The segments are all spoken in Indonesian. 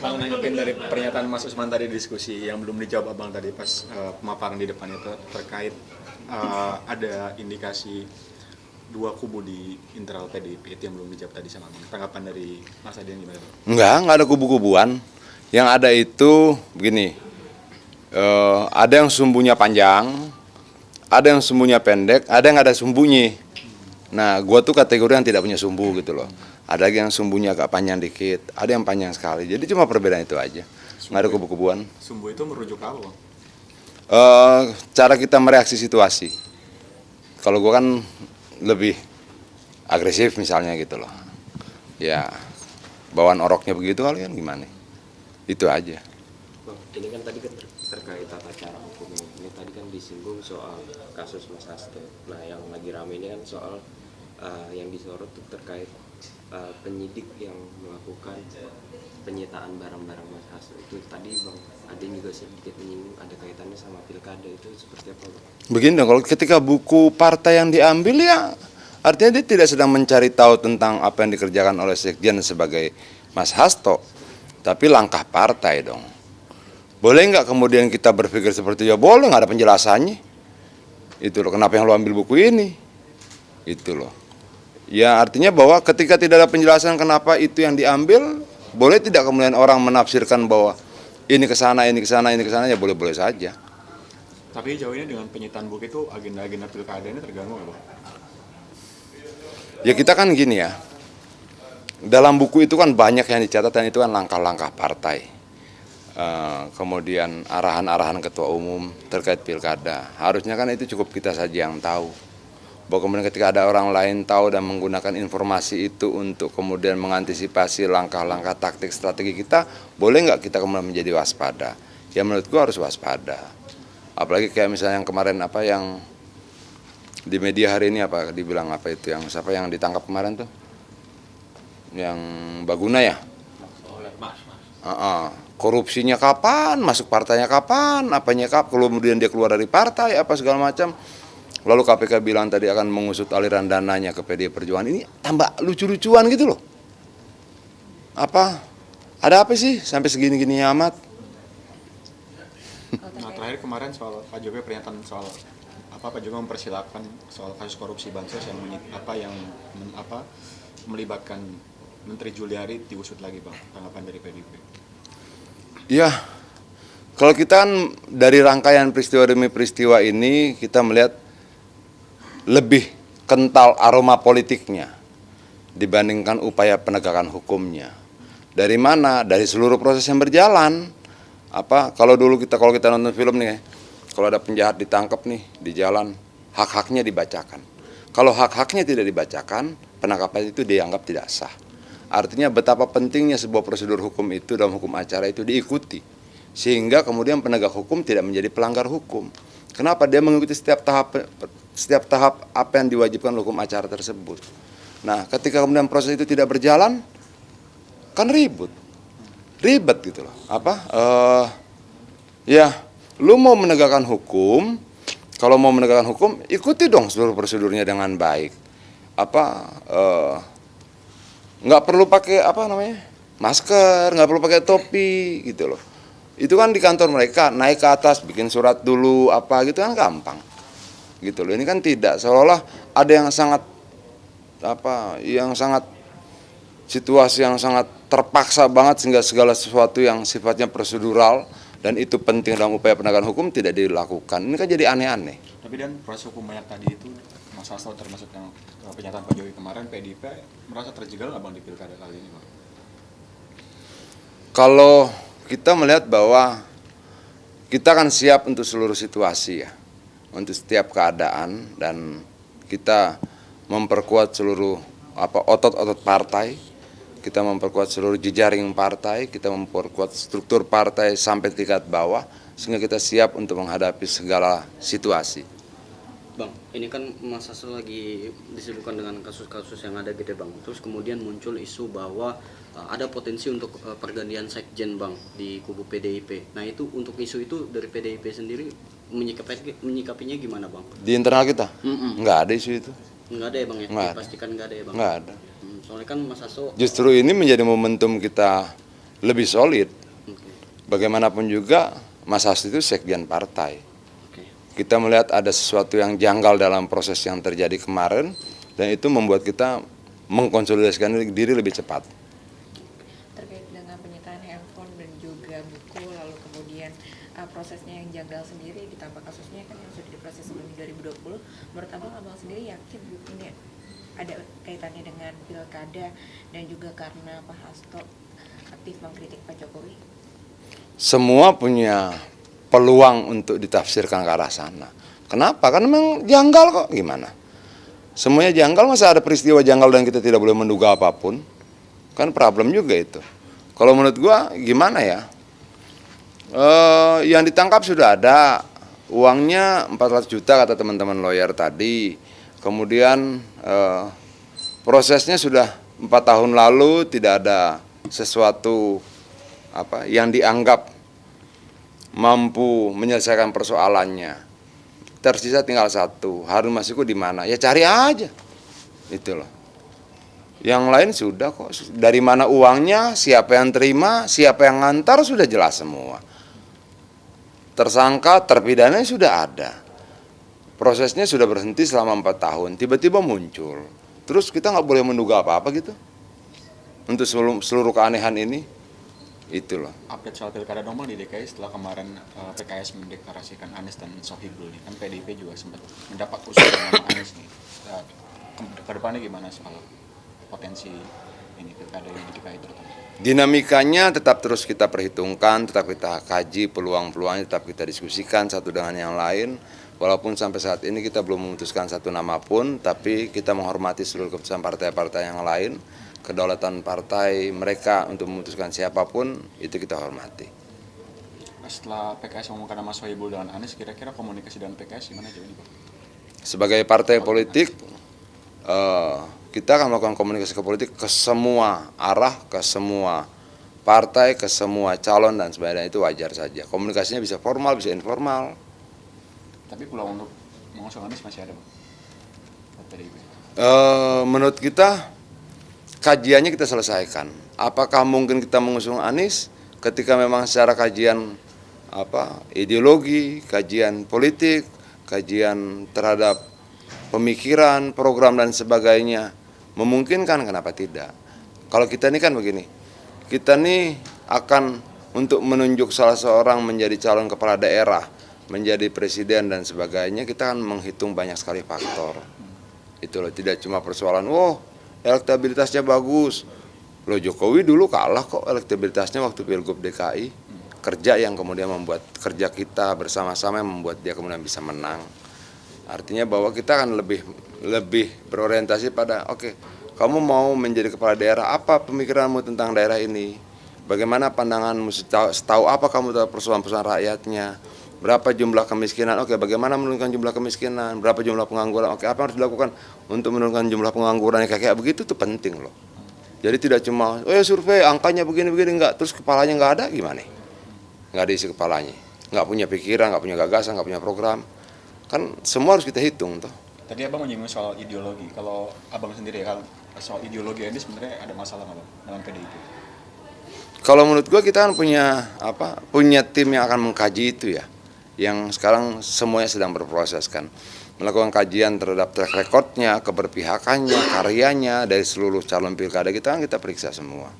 Bang, nanggepin dari pernyataan Mas Usman tadi diskusi yang belum dijawab Abang tadi pas pemaparan di depan itu terkait ada indikasi dua kubu di internal PDIP itu yang belum dijawab tadi sama Abang. Tanggapan dari Mas Adian gimana, Bang? Enggak ada kubu-kubuan. Yang ada itu begini, ada yang sumbunya panjang, ada yang sumbunya pendek, ada yang ada sumbunya. Nah, gua tuh kategori yang tidak punya sumbu gitu loh. Ada lagi yang sumbunya agak panjang dikit, ada yang panjang sekali. Jadi cuma perbedaan itu aja. Nggak ada kubu-kubuan. Sumbu itu merujuk ke apa, Bang? Cara kita mereaksi situasi. Kalau gua kan lebih agresif misalnya gitu loh. Ya, bawaan oroknya begitu kalian gimana? Itu aja. Bang, ini kan tadi kan terkait tata cara hukum ini. Ini tadi kan disinggung soal kasus Mas Hasto. Nah, yang lagi rame ini kan soal yang disorot tuh terkait penyidik yang melakukan penyitaan barang-barang Mas Hasto. Itu tadi Bang Adin juga sedikit menyinggung ada kaitannya sama pilkada, itu seperti apa, Bang? Begini dong, kalau ketika buku partai yang diambil ya artinya dia tidak sedang mencari tahu tentang apa yang dikerjakan oleh Sekjen sebagai Mas Hasto, tapi langkah partai dong. Boleh nggak kemudian kita berpikir seperti ya boleh, nggak ada penjelasannya. Itu loh, kenapa yang lo ambil buku ini? Itu loh. Ya artinya bahwa ketika tidak ada penjelasan kenapa itu yang diambil, boleh tidak kemudian orang menafsirkan bahwa ini ke sana, ini ke sana, ini ke sana, ya boleh-boleh saja. Tapi jauh ini dengan penyitaan buku itu agenda-agenda pilkada ini terganggu nggak, Bang? Ya kita kan gini ya, dalam buku itu kan banyak yang dicatat dan itu kan langkah-langkah partai. Kemudian arahan-arahan ketua umum terkait pilkada. Harusnya kan itu cukup kita saja yang tahu. Bahwa kemudian ketika ada orang lain tahu dan menggunakan informasi itu untuk kemudian mengantisipasi langkah-langkah taktik strategi kita, boleh nggak kita kemudian menjadi waspada? Ya menurutku harus waspada. Apalagi kayak misalnya yang kemarin apa yang di media hari ini apa dibilang apa itu yang siapa yang ditangkap kemarin tuh? Yang Baguna ya? Korupsinya kapan, masuk partainya kapan, apanya kapan, kemudian dia keluar dari partai, apa segala macam. Lalu KPK bilang tadi akan mengusut aliran dananya ke PDI Perjuangan. Ini tambah lucu-lucuan gitu loh. Apa? Ada apa sih sampai segini-gini amat? Nah, terakhir kemarin soal Pak Jokowi pernyataan soal Pak Jokowi mempersilahkan soal kasus korupsi bansos yang melibatkan Menteri Juliari diusut lagi, Bang. Tanggapan dari PDIP. Ya, kalau kita kan dari rangkaian peristiwa demi peristiwa ini kita melihat lebih kental aroma politiknya dibandingkan upaya penegakan hukumnya. Dari mana? Dari seluruh proses yang berjalan. Kalau kita nonton film nih, kalau ada penjahat ditangkap nih di jalan, hak-haknya dibacakan. Kalau hak-haknya tidak dibacakan, penangkapan itu dianggap tidak sah. Artinya betapa pentingnya sebuah prosedur hukum itu dalam hukum acara itu diikuti. Sehingga kemudian penegak hukum tidak menjadi pelanggar hukum. Kenapa? Dia mengikuti setiap tahap apa yang diwajibkan hukum acara tersebut. Nah, ketika kemudian proses itu tidak berjalan, kan ribet gitu loh. Ya, lu mau menegakkan hukum, kalau mau menegakkan hukum, ikuti dong seluruh prosedurnya dengan baik. Nggak perlu pakai masker, nggak perlu pakai topi gitu loh. Itu kan di kantor mereka, naik ke atas, bikin surat dulu, gitu kan gampang. Gitu loh, ini kan tidak, seolah-olah ada yang sangat, situasi yang sangat terpaksa banget sehingga segala sesuatu yang sifatnya prosedural dan itu penting dalam upaya penegakan hukum tidak dilakukan. Ini kan jadi aneh-aneh. Tapi dan proses hukum banyak tadi itu, Mas Hasto termasuk yang pernyataan Pak Jokowi kemarin, PDIP merasa terjegal nggak, Bang, di pilkada kali ini, Bang? Kalau kita melihat bahwa kita akan siap untuk seluruh situasi ya, untuk setiap keadaan, dan kita memperkuat seluruh otot-otot partai, kita memperkuat seluruh jejaring partai, kita memperkuat struktur partai sampai tingkat bawah, sehingga kita siap untuk menghadapi segala situasi. Bang, ini kan Mas Hasto lagi disibukkan dengan kasus-kasus yang ada gitu, Bang. Terus kemudian muncul isu bahwa ada potensi untuk pergantian sekjen, Bang, di kubu PDIP. Nah, itu untuk isu itu dari PDIP sendiri menyikapinya gimana, Bang? Di internal kita? Nggak ada isu itu. Nggak ada ya, Bang, ya? Nggak ada. Dipastikan nggak ada ya, Bang? Nggak ada. Soalnya kan Mas Hasto... Justru ini menjadi momentum kita lebih solid. Oke. Bagaimanapun juga Mas Hasto itu sekjen partai. Oke. Kita melihat ada sesuatu yang janggal dalam proses yang terjadi kemarin, dan itu membuat kita mengkonsolidasikan diri lebih cepat. Terkait dengan penyitaan handphone dan juga buku, lalu kemudian prosesnya yang janggal sendiri ditambah kasusnya kan yang sudah diproses sebelum 2020, menurut abang sendiri yakin ini ada kaitannya dengan pilkada dan juga karena Pak Hasto aktif mengkritik Pak Jokowi? Semua punya peluang untuk ditafsirkan ke arah sana. Kenapa? Karena memang janggal kok, gimana? Semuanya janggal, masa ada peristiwa janggal dan kita tidak boleh menduga apapun? Kan problem juga itu. Kalau menurut gua gimana ya? Yang ditangkap sudah ada, uangnya 400 juta kata teman-teman lawyer tadi. Kemudian prosesnya sudah 4 tahun lalu, tidak ada sesuatu yang dianggap mampu menyelesaikan persoalannya. Tersisa tinggal satu, Harun Masiku di mana? Ya cari aja, itu loh. Yang lain sudah kok, dari mana uangnya, siapa yang terima, siapa yang ngantar, sudah jelas semua. Tersangka, terpidana sudah ada. Prosesnya sudah berhenti selama 4 tahun, tiba-tiba muncul. Terus kita nggak boleh menduga apa-apa gitu untuk seluruh keanehan ini. Itu loh. Update soal pilkada dong Bang di DKI setelah kemarin PKS mendeklarasikan Anies dan Sohibul nih, kan PDIP juga sempat mendapat usulan nama Anies nih. Ke depannya gimana soal potensi ini pilkada yang di DKI terutama? Dinamikanya tetap terus kita perhitungkan, tetap kita kaji peluang-peluangnya, tetap kita diskusikan satu dengan yang lain. Walaupun sampai saat ini kita belum memutuskan satu nama pun, tapi kita menghormati seluruh keputusan partai-partai yang lain. Kedaulatan partai mereka untuk memutuskan siapapun, itu kita hormati. Setelah PKS mengumumkan nama Sohibul dengan Anies, kira-kira komunikasi dengan PKS gimana jauh ini Pak? Sebagai partai politik, kita akan melakukan komunikasi ke politik ke semua arah, ke semua partai, ke semua calon dan sebagainya, itu wajar saja. Komunikasinya bisa formal, bisa informal. Tapi peluang untuk mengusung Anies masih ada Bang? PDIP. Menurut kita, kajiannya kita selesaikan. Apakah mungkin kita mengusung Anies ketika memang secara kajian ideologi, kajian politik, kajian terhadap pemikiran, program dan sebagainya memungkinkan, kenapa tidak? Kalau kita ini kan begini, kita ini akan untuk menunjuk salah seorang menjadi calon kepala daerah, menjadi presiden dan sebagainya, kita akan menghitung banyak sekali faktor. Itu loh, tidak cuma persoalan, elektabilitasnya bagus. Loh Jokowi dulu kalah kok elektabilitasnya waktu Pilgub DKI. Kerja yang kemudian membuat kerja kita bersama-sama yang membuat dia kemudian bisa menang. Artinya bahwa kita akan lebih berorientasi pada kamu mau menjadi kepala daerah, apa pemikiranmu tentang daerah ini? Bagaimana pandanganmu, setahu apa kamu tentang persoalan-persoalan rakyatnya? Berapa jumlah kemiskinan? Bagaimana menurunkan jumlah kemiskinan? Berapa jumlah pengangguran? Apa yang harus dilakukan untuk menurunkan jumlah pengangguran? Kayak begitu tuh penting loh. Jadi tidak cuma, survei angkanya begini-begini, enggak, terus kepalanya enggak ada, gimana? Enggak diisi kepalanya. Enggak punya pikiran, enggak punya gagasan, enggak punya program. Kan semua harus kita hitung tuh. Tadi Abang menyinggung soal ideologi. Kalau Abang sendiri kan soal ideologi ini sebenarnya ada masalah nggak Bang dalam PDIP? Kalau menurut gua kita kan punya tim yang akan mengkaji itu ya. Yang sekarang semuanya sedang berproses kan, melakukan kajian terhadap track recordnya, keberpihakannya, karyanya dari seluruh calon pilkada kita kan kita periksa semua.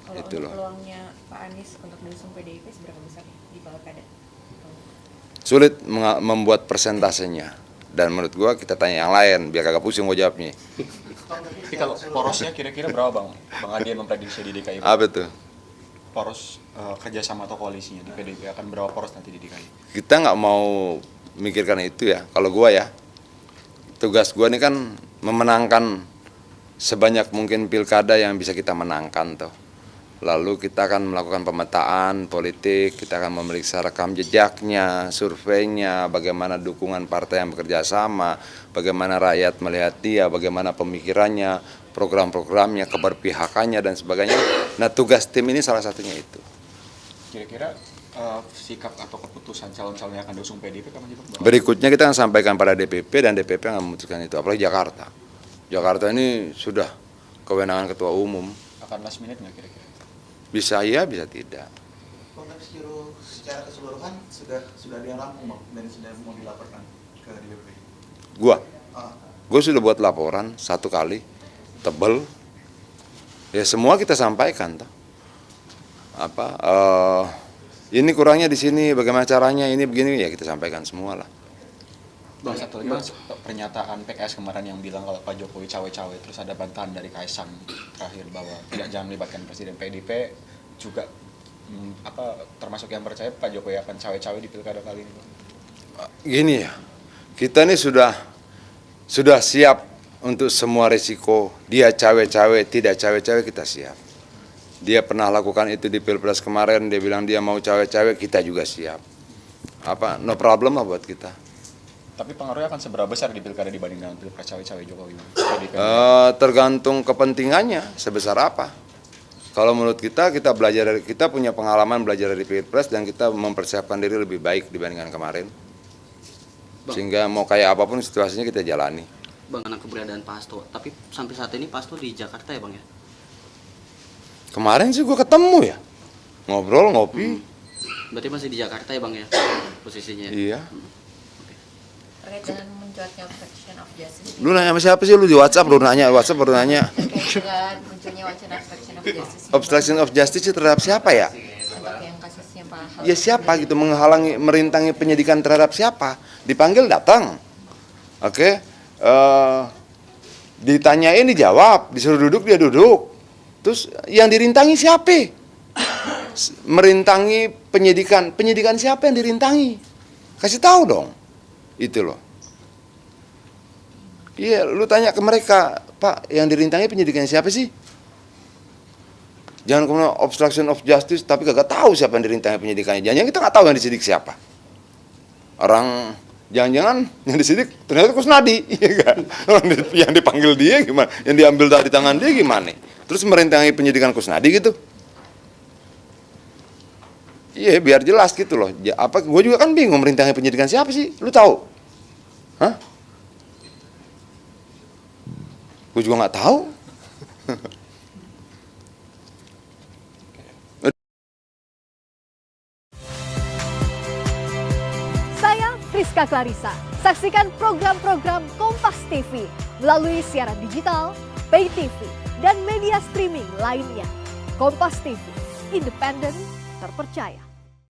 Kalau Itu loh. peluangnya Pak Anies untuk diusung PDIP seberapa besar di pilkada? Sulit membuat persentasenya, dan menurut gua kita tanya yang lain biar kagak pusing gua jawabnya. Tapi kalau porosnya kira-kira berapa Bang? Bang Adian memprediksi di DKI. Apa tuh? Poros kerjasama atau koalisinya di PDIP akan berapa poros nanti di DKI? Kita nggak mau mikirkan itu ya. Kalau gua ya, tugas gua ini kan memenangkan sebanyak mungkin pilkada yang bisa kita menangkan tuh. Lalu kita akan melakukan pemetaan politik, kita akan memeriksa rekam jejaknya, surveinya, bagaimana dukungan partai yang bekerja sama, bagaimana rakyat melihat dia, bagaimana pemikirannya, program-programnya, keberpihakannya dan sebagainya. Nah, tugas tim ini salah satunya itu. Kira-kira sikap atau keputusan calon-calon yang akan diusung PDIP kapan sih Bang? Berikutnya kita akan sampaikan pada DPP dan DPP akan memutuskan itu, apalagi Jakarta. Jakarta ini sudah kewenangan ketua umum. Akan last minute nggak kira-kira? Bisa iya, bisa tidak. Konteks secara keseluruhan sudah ada yang rampung Bang, dan sudah mau dilaporkan ke DPP. Gua sudah buat laporan 1 kali, tebel. Ya semua kita sampaikan toh. Ini kurangnya di sini, bagaimana caranya, ini begini, ya kita sampaikan semua lah. Bang, satu lagi Bang, pernyataan PKS kemarin yang bilang kalau Pak Jokowi cawe-cawe, terus ada bantahan dari Kaisang terakhir bahwa jangan melibatkan Presiden. PDIP juga termasuk yang percaya Pak Jokowi akan cawe-cawe di pilkada kali ini, Bang. Gini ya, kita ini sudah siap untuk semua risiko. Dia cawe-cawe, tidak cawe-cawe, kita siap. Dia pernah lakukan itu di Pilpres kemarin, dia bilang dia mau cawe-cawe, kita juga siap. No problem lah buat kita. Tapi pengaruhnya akan seberapa besar di pilkada dibanding dengan pilpres cawe-cawe Jokowi? Tergantung kepentingannya sebesar apa. Kalau menurut kita belajar kita punya pengalaman belajar dari Pilpres dan kita mempersiapkan diri lebih baik dibandingkan kemarin. Sehingga mau kayak apapun situasinya kita jalani. Bang, karena keberadaan Pak Hasto, tapi sampai saat ini Pak Hasto di Jakarta ya Bang ya? Kemarin sih gue ketemu ya, ngobrol, ngopi. Berarti masih di Jakarta ya Bang ya, posisinya? Iya. Terkait dengan mencuatnya obstruction of justice. Lu nanya sama siapa sih? Lu di WhatsApp, baru nanya. Terkait dengan munculnya wacana obstruction of justice. Obstruction of justice itu terhadap siapa ya? Untuk yang kasusnya Pak Ahok. Ya siapa gitu, menghalangi, merintangi penyidikan terhadap siapa? Dipanggil datang. Oke. Ditanyain dijawab, disuruh duduk dia duduk. Terus yang dirintangi siapa? Merintangi penyidikan siapa yang dirintangi? Kasih tahu dong. Itu loh. Iya, lu tanya ke mereka, Pak, yang dirintangi penyidikan siapa sih? Jangan kemudian obstruction of justice, tapi kagak tahu siapa yang dirintangi penyidikannya. Jangan kita nggak tahu yang disidik siapa. Orang jangan-jangan yang disidik ternyata Kusnadi, iya kan? Yang dipanggil dia gimana? Yang diambil dari tangan dia gimana? Terus merintangi penyidikan Kusnadi gitu? Iya, biar jelas gitu loh. Gue juga kan bingung merintangi penyidikan siapa sih? Lu tahu? Hah? Gue juga nggak tahu. Saya Friska Clarissa. Saksikan program-program Kompas TV melalui siaran digital, pay TV, dan media streaming lainnya. Kompas TV, independen, terpercaya.